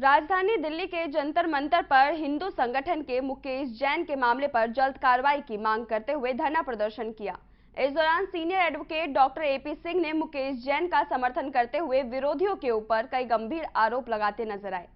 राजधानी दिल्ली के जंतर मंतर पर हिंदू संगठन के मुकेश जैन के मामले पर जल्द कार्रवाई की मांग करते हुए धरना प्रदर्शन किया। इस दौरान senior advocate doctor AP Singh ने मुकेश जैन का समर्थन करते हुए विरोधियों के ऊपर कई गंभीर आरोप लगाते नजर आए।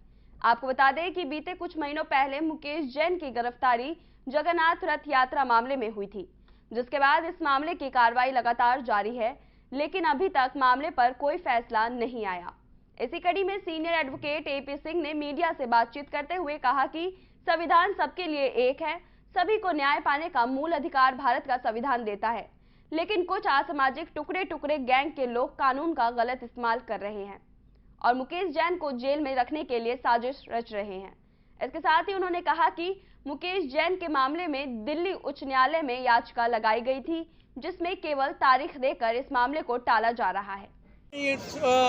आपको बता दें कि बीते कुछ महीनों पहले मुकेश जैन की गिरफ्तारी जगन्नाथ रथ यात्रा मामले में हुई थी, जिसके बाद इस मामले की कार्रवाई लगातार जारी है, लेकिन अभी तक मामले पर कोई फैसला नहीं आया। इसी कड़ी में सीनियर एडवोकेट एपी सिंह ने मीडिया से बातचीत करते हुए कहा कि संविधान सबके लिए एक है, सभी को न्याय पाने का मूल अधिकार भारत का संविधान देता है, लेकिन कुछ असामाजिक टुकड़े टुकड़े गैंग के लोग कानून का गलत इस्तेमाल कर रहे हैं और मुकेश जैन को जेल में रखने के लिए साजिश रच रहे हैं। इसके साथ ही उन्होंने कहा कि मुकेश जैन के मामले में दिल्ली उच्च न्यायालय में याचिका लगाई गई थी, जिसमें केवल तारीख देकर इस मामले को टाला जा रहा है। ये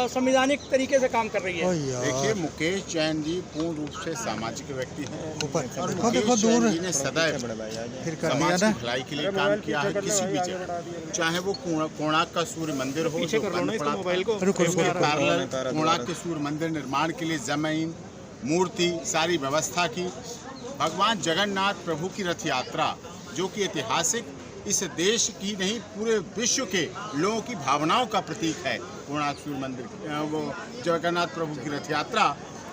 संवैधानिक तरीके से काम कर रही है। देखिए, मुकेश जैन जी पूर्ण रूप से सामाजिक व्यक्ति हैं। मुकेश जैन जी ने सदैव समाज की भलाई के लिए काम किया है। किसी भी जगह, चाहे वो कोणार्क का सूर्य मंदिर हो, जो कोणार्क के सूर्य मंदिर निर्माण के लिए जमीन, मूर्ति, सारी व्यवस्था की। भगवान जगन्नाथ प्रभु की रथ यात्रा, जो कि ऐतिहासिक इस देश की नहीं पूरे विश्व के लोगों की भावनाओं का प्रतीक है, कोणार्क सूर्य मंदिर, वो जगन्नाथ प्रभु की रथ यात्रा,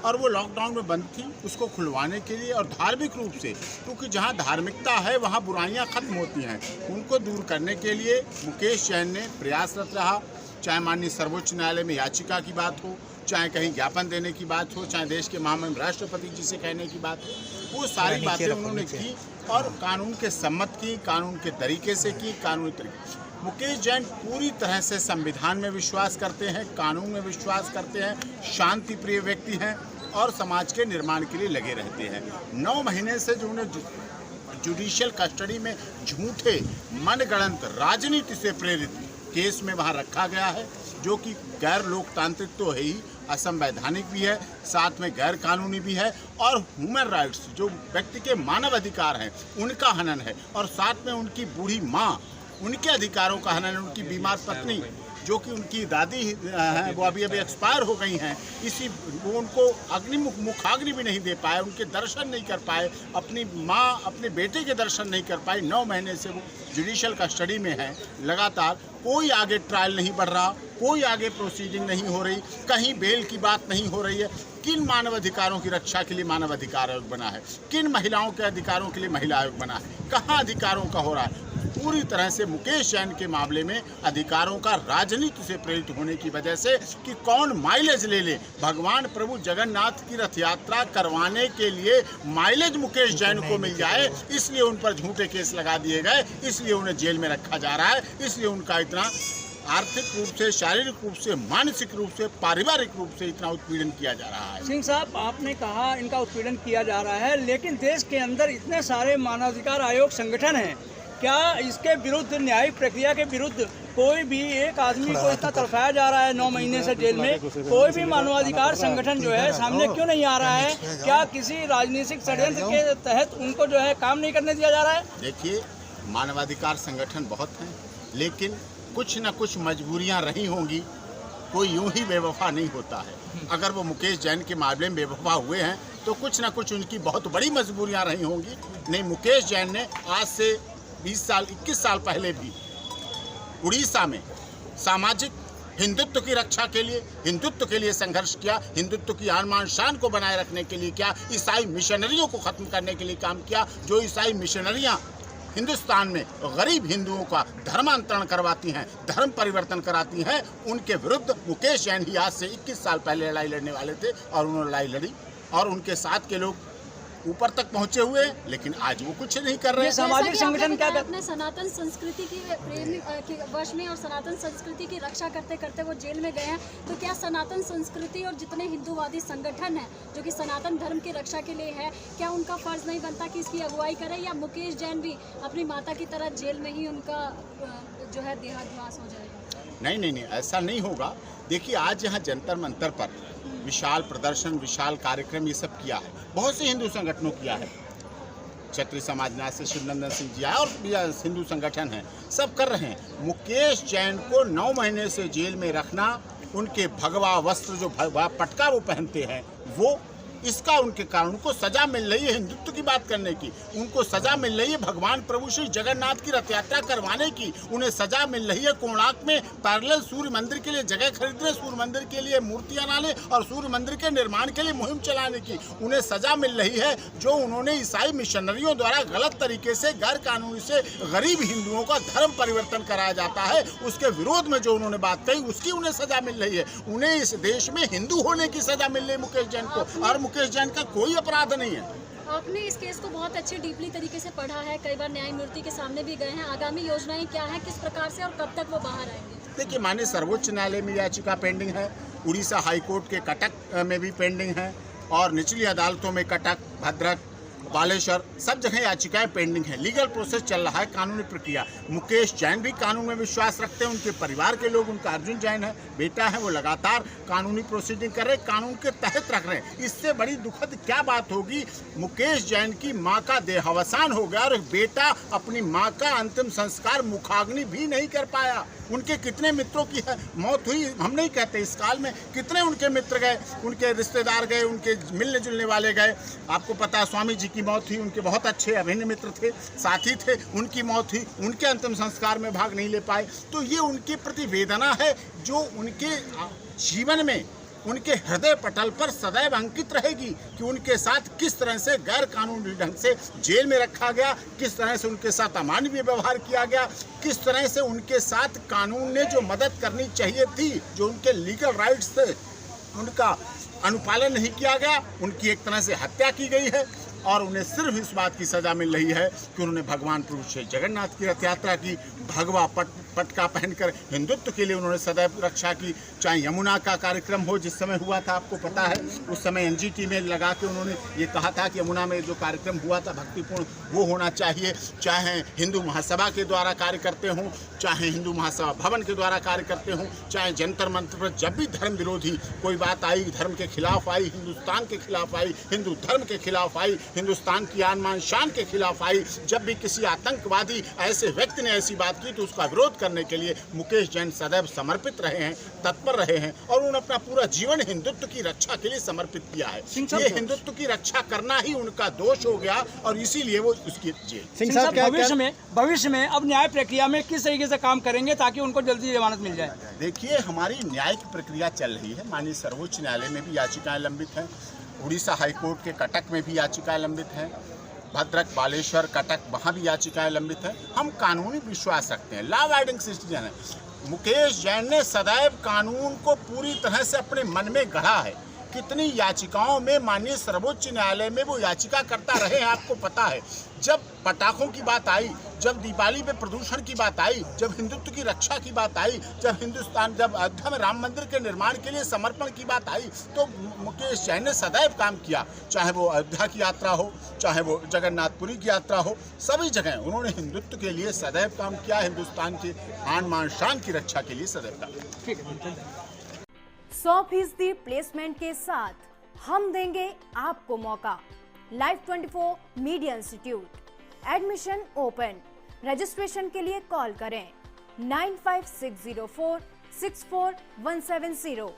और वो लॉकडाउन में बंद थी, उसको खुलवाने के लिए और धार्मिक रूप से, क्योंकि जहाँ धार्मिकता है वहाँ बुराइयाँ खत्म होती हैं, उनको दूर करने के लिए मुकेश जैन ने प्रयासरत रहा। चाहे माननीय सर्वोच्च न्यायालय में याचिका की बात हो, चाहे कहीं ज्ञापन देने की बात हो, चाहे देश के महामहिम राष्ट्रपति जी से कहने की बात हो, वो सारी बातें उन्होंने की और कानून के सम्मत की, कानून के तरीके से की, कानूनी तरीके। मुकेश जैन पूरी तरह से संविधान में विश्वास करते हैं, कानून में विश्वास करते हैं, शांति प्रिय व्यक्ति हैं और समाज के निर्माण के लिए लगे रहते हैं। 9 महीने से जो उन्हें जुडिशियल कस्टडी में झूठे मनगढ़ंत राजनीति से प्रेरित केस में वहाँ रखा गया है, जो कि गैर लोकतांत्रिक तो है ही, असंवैधानिक भी है, साथ में गैर कानूनी भी है, और ह्यूमन राइट्स, जो व्यक्ति के मानव अधिकार हैं, उनका हनन है, और साथ में उनकी बूढ़ी माँ, उनके अधिकारों का हनन है। उनकी बीमार पत्नी, जो कि उनकी दादी हैं, वो अभी एक्सपायर हो गई हैं, वो उनको मुखाग्नि भी नहीं दे पाए, उनके दर्शन नहीं कर पाए, अपनी माँ अपने बेटे के दर्शन नहीं कर पाए। 9 महीने से वो जुडिशियल कस्टडी में है। लगातार कोई आगे ट्रायल नहीं बढ़ रहा, कोई आगे प्रोसीडिंग नहीं हो रही, कहीं बेल की बात नहीं हो रही है। किन मानव अधिकारों की रक्षा के लिए मानव अधिकार आयोग बना है, किन महिलाओं के अधिकारों के लिए महिला आयोग बना है, कहाँ अधिकारों का हो रहा है। पूरी तरह से मुकेश जैन के मामले में अधिकारों का राजनीति से प्रेरित होने की वजह से कि कौन माइलेज ले ले, भगवान प्रभु जगन्नाथ की रथ यात्रा करवाने के लिए माइलेज मुकेश जैन को मिल जाए, इसलिए उन पर झूठे केस लगा दिए गए, इसलिए उन्हें जेल में रखा जा रहा है, इसलिए उनका इतना आर्थिक रूप से, शारीरिक रूप से, मानसिक रूप से, पारिवारिक रूप से इतना उत्पीड़न किया जा रहा है। सिंह साहब, आपने कहा इनका उत्पीड़न किया जा रहा है, लेकिन देश के अंदर इतने सारे मानवाधिकार आयोग संगठन हैं, क्या इसके विरुद्ध, न्यायिक प्रक्रिया के विरुद्ध कोई भी एक आदमी को इतना तड़पाया जा रहा है 9 महीने से जेल में, कोई भी मानवाधिकार संगठन जो है सामने क्यों नहीं आ रहा है? क्या किसी राजनीतिक षड्यंत्र के तहत उनको जो है काम नहीं करने दिया जा रहा है? देखिए, मानवाधिकार संगठन बहुत हैं, लेकिन कुछ न कुछ मजबूरियां रही होंगी, कोई यूं ही बेवफा नहीं होता है। अगर वो मुकेश जैन के मामले में बेवफा हुए हैं तो कुछ न कुछ उनकी बहुत बड़ी मजबूरियां रही होंगी। नहीं, मुकेश जैन ने आज से 20 साल 21 साल पहले भी उड़ीसा में सामाजिक हिंदुत्व की रक्षा के लिए, हिंदुत्व के लिए संघर्ष किया, हिंदुत्व की आन मान शान को बनाए रखने के लिए किया, ईसाई मिशनरियों को ख़त्म करने के लिए काम किया। जो ईसाई मिशनरियाँ हिंदुस्तान में गरीब हिंदुओं का धर्मांतरण करवाती हैं, धर्म परिवर्तन कराती हैं, उनके विरुद्ध मुकेश जैन ही आज से 21 साल पहले लड़ाई लड़ने वाले थे और उन्होंने लड़ाई लड़ी और उनके साथ के लोग ऊपर तक पहुंचे हुए, लेकिन आज वो कुछ नहीं कर रहे हैं। सामाजिक संगठन क्या अपने सनातन संस्कृति की प्रेमी के वश में और सनातन संस्कृति की रक्षा करते करते वो जेल में गए हैं, तो क्या सनातन संस्कृति और जितने हिंदूवादी संगठन हैं जो कि सनातन धर्म की रक्षा के लिए है, क्या उनका फर्ज नहीं बनता कि इसकी अगुवाई करें, या मुकेश जैन भी अपनी माता की तरह जेल में ही उनका जो है देहाद्वास हो जाएगा? नहीं, ऐसा नहीं होगा। देखिए, आज यहाँ जंतर मंतर पर विशाल प्रदर्शन, विशाल कार्यक्रम ये सब किया है, बहुत से हिंदू संगठनों किया है। क्षत्रिय समाजनाथ से शिवनंदन सिंह जी आए और हिंदू संगठन हैं, सब कर रहे हैं। मुकेश जैन को 9 महीने से जेल में रखना, उनके भगवा वस्त्र जो पटका वो पहनते हैं, वो इसका उनके कारण उनको सजा मिल रही है हिंदुत्व की बात करने की, उनको सजा मिल रही है भगवान प्रभु श्री जगन्नाथ की रथ यात्रा करवाने की, उन्हें सजा मिल रही है कोणार्क में पैरेलल सूर्य मंदिर के लिए जगह खरीदने, सूर्य मंदिर के लिए मूर्तियां लाने और सूर्य मंदिर के निर्माण के लिए मुहिम चलाने की। उन्हें सजा मिल रही है जो उन्होंने ईसाई मिशनरियों द्वारा गलत तरीके से गैर कानूनी से गरीब हिंदुओं का धर्म परिवर्तन कराया जाता है, उसके विरोध में जो उन्होंने बात कही उसकी उन्हें सजा मिल रही है। उन्हें इस देश में हिंदू होने की सजा मिल रही है मुकेश जैन को, और मुकेश जैन का कोई अपराध नहीं है। आपने इस केस को बहुत अच्छे डीपली तरीके से पढ़ा है, कई बार न्यायमूर्ति के सामने भी गए हैं। आगामी योजनाएं क्या है, किस प्रकार से और कब तक वो बाहर आएंगे? देखिए, माननीय सर्वोच्च न्यायालय में याचिका पेंडिंग है, उड़ीसा हाईकोर्ट के कटक में भी पेंडिंग है, और निचली अदालतों में कटक, भद्रक, बालेश्वर सब जगह याचिकाएं पेंडिंग है। लीगल प्रोसेस चल रहा है, कानूनी प्रक्रिया। मुकेश जैन भी कानून में विश्वास रखते हैं, उनके परिवार के लोग, उनका अर्जुन जैन है बेटा है, वो लगातार कानूनी प्रोसीडिंग कर रहे हैं, कानून के तहत रख रहे हैं। इससे बड़ी दुखद क्या बात होगी, मुकेश जैन की मां का देहावसान हो गया और बेटा अपनी मां का अंतिम संस्कार मुखाग्नि भी नहीं कर पाया। उनके कितने मित्रों की मौत हुई, हम नहीं कहते इस काल में, कितने उनके मित्र गए, उनके रिश्तेदार गए, उनके मिलने जुलने वाले गए। आपको पता है स्वामी जी की मौत हुई, उनके बहुत अच्छे अभिन्न मित्र थे, साथी थे, उनकी मौत हुई, उनके अंतिम संस्कार में भाग नहीं ले पाए। तो ये उनके प्रति वेदना है जो उनके जीवन में, उनके हृदय पटल पर सदैव अंकित रहेगी कि उनके साथ किस तरह से गैर कानूनी ढंग से जेल में रखा गया, किस तरह से उनके साथ अमानवीय व्यवहार किया गया, किस तरह से उनके साथ कानून ने जो मदद करनी चाहिए थी, जो उनके लीगल राइट्स थे, उनका अनुपालन नहीं किया गया, उनकी एक तरह से हत्या की गई है। और उन्हें सिर्फ इस बात की सजा मिल रही है कि उन्होंने भगवान प्रभु श्री जगन्नाथ की रथ यात्रा की, भगवा पटका पहनकर हिंदुत्व के लिए उन्होंने सदैव रक्षा की। चाहे यमुना का कार्यक्रम हो, जिस समय हुआ था आपको पता है, उस समय एनजीटी में लगा के उन्होंने ये कहा था कि यमुना में जो कार्यक्रम हुआ था भक्तिपूर्ण वो होना चाहिए। चाहे हिंदू महासभा के द्वारा कार्य करते हों, चाहे हिंदू महासभा भवन के द्वारा कार्य करते हों, चाहे जंतर मंतर पर जब भी धर्म विरोधी कोई बात आई, धर्म के खिलाफ आई, हिंदुस्तान के खिलाफ आई, हिंदू धर्म के खिलाफ आई, हिंदुस्तान की आन मान शान के खिलाफ आई, जब भी किसी आतंकवादी ऐसे व्यक्ति ने ऐसी बात की तो उसका विरोध करने के लिए मुकेश जैन सदैव समर्पित रहे हैं, तत्पर रहे हैं, और उन्होंने अपना पूरा जीवन हिंदुत्व की रक्षा के लिए समर्पित किया है। ये हिंदुत्व की रक्षा करना ही उनका दोष हो गया और इसीलिए वो उसकी जेल। सिंह साहब, भविष्य में अब न्याय प्रक्रिया में किस तरीके से काम करेंगे ताकि उनको जल्दी जमानत मिल जाए? देखिए, हमारी न्यायिक प्रक्रिया चल रही है, माननीय सर्वोच्च न्यायालय में भी याचिकाएं लंबित हैं, उड़ीसा हाईकोर्ट के कटक में भी याचिकाएं लंबित हैं, भद्रक, बालेश्वर, कटक वहाँ भी याचिकाएं लंबित हैं। हम कानूनी विश्वास रखते हैं, लॉ अबाइडिंग सिटीजन है। मुकेश जैन ने सदैव कानून को पूरी तरह से अपने मन में गढ़ा है। कितनी याचिकाओं में माननीय सर्वोच्च न्यायालय में वो याचिका करता रहे हैं, आपको पता है। जब पटाखों की बात आई, जब दिवाली पे प्रदूषण की बात आई, जब हिंदुत्व की रक्षा की बात आई, जब अयोध्या में राम मंदिर के निर्माण के लिए समर्पण की बात आई, तो मुकेश जैन ने सदैव काम किया। चाहे वो अयोध्या की यात्रा हो, चाहे वो जगन्नाथपुरी की यात्रा हो, सभी जगह उन्होंने हिंदुत्व के लिए सदैव काम किया, हिंदुस्तान के आन मान शान की रक्षा के लिए सदैव काम किया। 100% प्लेसमेंट के साथ हम देंगे आपको मौका। Live 24 media institute, admission open. Registration के लिए कॉल करें 9560464170।